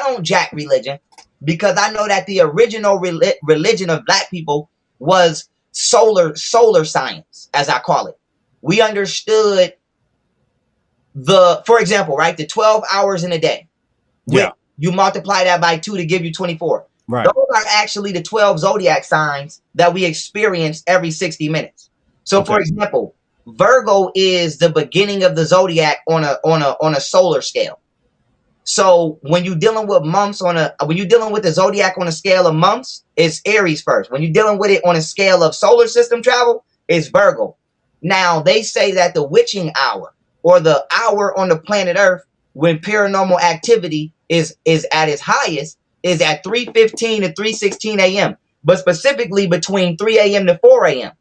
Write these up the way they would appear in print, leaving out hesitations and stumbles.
don't jack religion because I know that the original religion of black people was solar science, as I call it. We understood for example, right, the 12 hours in a day. Yeah. You multiply that by 2 to give you 24. Right. Those are actually the 12 zodiac signs that we experience every 60 minutes. So, for example, Virgo is the beginning of the zodiac on a solar scale. So when you're dealing with months when you're dealing with the zodiac on a scale of months, it's Aries first. When you're dealing with it on a scale of solar system travel, it's Virgo. Now they say that the witching hour, or the hour on the planet Earth when paranormal activity is at its highest, is at 3:15 to 3:16 a.m., but specifically between 3 a.m. to 4 a.m.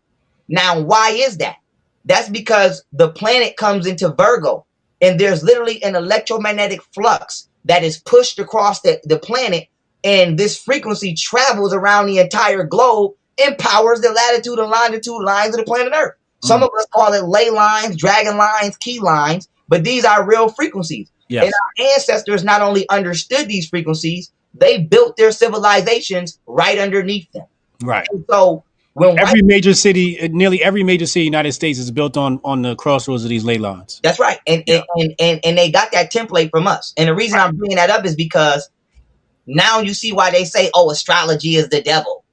Now, why is that? That's because the planet comes into Virgo, and there's literally an electromagnetic flux that is pushed across the planet, and this frequency travels around the entire globe and powers the latitude and longitude lines of the planet Earth. Some of us call it ley lines, dragon lines, key lines, but these are real frequencies. Yes. And our ancestors not only understood these frequencies, they built their civilizations right underneath them. Right. And so when nearly every major city in the United States is built on the crossroads of these ley lines. That's right. And they got that template from us. And the reason I'm bringing that up is because now you see why they say, oh, astrology is the devil.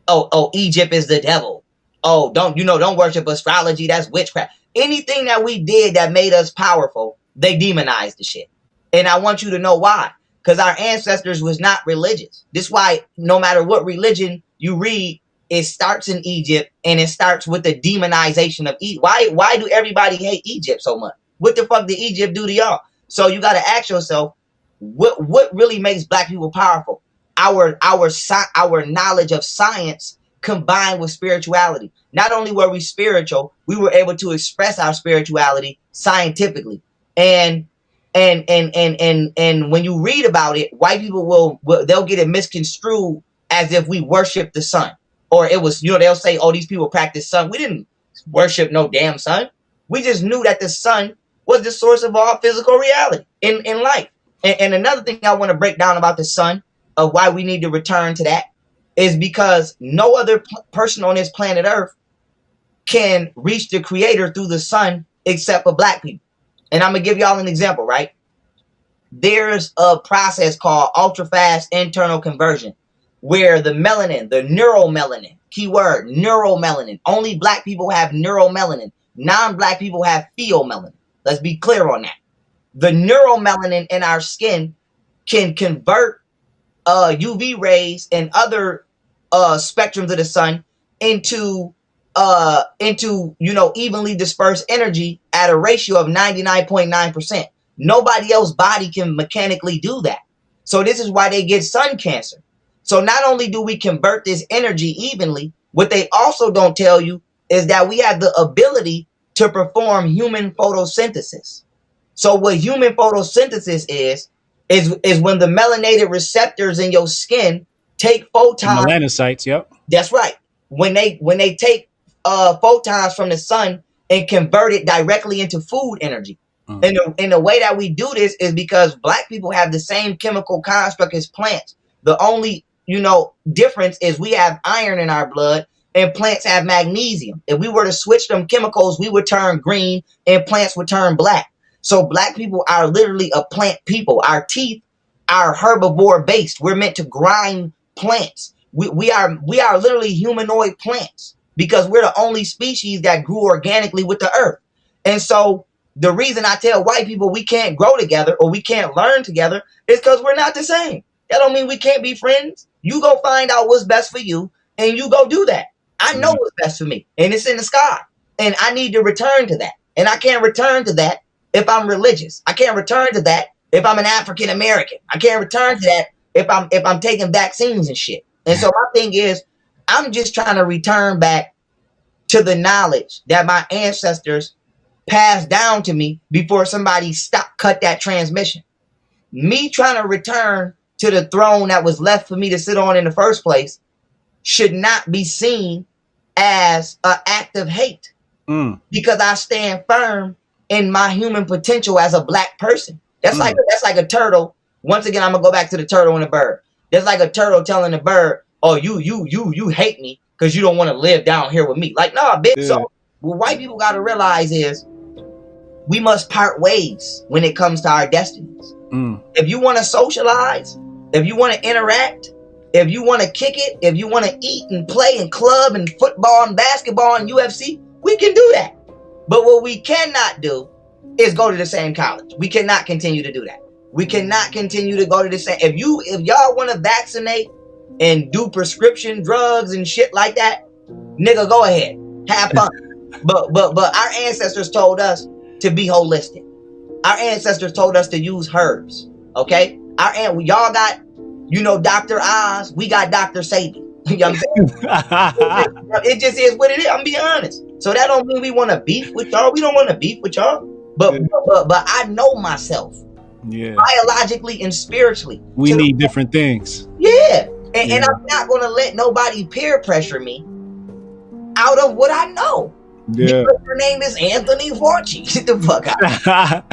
Oh, Egypt is the devil. Oh, don't worship astrology. That's witchcraft. Anything that we did that made us powerful, they demonized the shit. And I want you to know why. Because our ancestors was not religious. This is why no matter what religion you read, it starts in Egypt, and it starts with the demonization of Egypt. Why do everybody hate Egypt so much? What the fuck did Egypt do to y'all? So you got to ask yourself, what really makes black people powerful? Our knowledge of science combined with spirituality. Not only were we spiritual, we were able to express our spirituality scientifically. And when you read about it, white people they'll get it misconstrued as if we worship the sun. Or it was, they'll say, oh, these people practice sun. We didn't worship no damn sun. We just knew that the sun was the source of all physical reality in life. And another thing I want to break down about the sun, of why we need to return to that, is because no other person on this planet Earth can reach the creator through the sun except for black people. And I'm going to give y'all an example, right? There's a process called ultra-fast internal conversion, where the melanin, the neuromelanin, keyword, neuromelanin, only black people have neuromelanin. Non-black people have pheomelanin. Let's be clear on that. The neuromelanin in our skin can convert UV rays and other spectrums of the sun into evenly dispersed energy at a ratio of 99.9%. Nobody else's body can mechanically do that. So this is why they get sun cancer. So not only do we convert this energy evenly, what they also don't tell you is that we have the ability to perform human photosynthesis. So what human photosynthesis is when the melanated receptors in your skin take photons. Melanocytes, yep. That's right. When they take photons from the sun and convert it directly into food energy. And the way that we do this is because black people have the same chemical construct as plants. The only difference is we have iron in our blood and plants have magnesium. If we were to switch them chemicals, we would turn green and plants would turn black. So black people are literally a plant people. Our teeth are herbivore based. We're meant to grind plants. We are literally humanoid plants because we're the only species that grew organically with the earth. And so the reason I tell white people we can't grow together or we can't learn together is because we're not the same. That don't mean we can't be friends. You go find out what's best for you and you go do that. I know what's best for me and it's in the sky and I need to return to that. And I can't return to that if I'm religious. I can't return to that if I'm an African American. I can't return to that if I'm taking vaccines and shit. And so my thing is, I'm just trying to return back to the knowledge that my ancestors passed down to me before somebody cut that transmission. Me trying to return to the throne that was left for me to sit on in the first place should not be seen as an act of hate because I stand firm in my human potential as a black person. That's like a turtle once again, I'm gonna go back to the turtle and the bird. There's like a turtle telling the bird, "Oh, you hate me because you don't want to live down here with me." Like, nah, bitch. Yeah. So what white people got to realize is we must part ways when it comes to our destinies. If you want to socialize, if you want to interact, if you want to kick it, if you want to eat and play and club and football and basketball and UFC, we can do that. But what we cannot do is go to the same college. We cannot continue to do that. We cannot continue to go to the same. If y'all want to vaccinate and do prescription drugs and shit like that, nigga, go ahead, have fun. but our ancestors told us to be holistic. Our ancestors told us to use herbs. Okay, y'all got, Dr. Oz. We got Dr. Sabi. You know what I'm saying? It just is what it is. I'm being honest. So that don't mean we want to beef with y'all. We don't want to beef with y'all. But I know myself. Yeah. Biologically and spiritually. We need different things. Yeah. And I'm not gonna let nobody peer pressure me out of what I know. Yeah. Because her name is Anthony Fauci. Get the fuck out.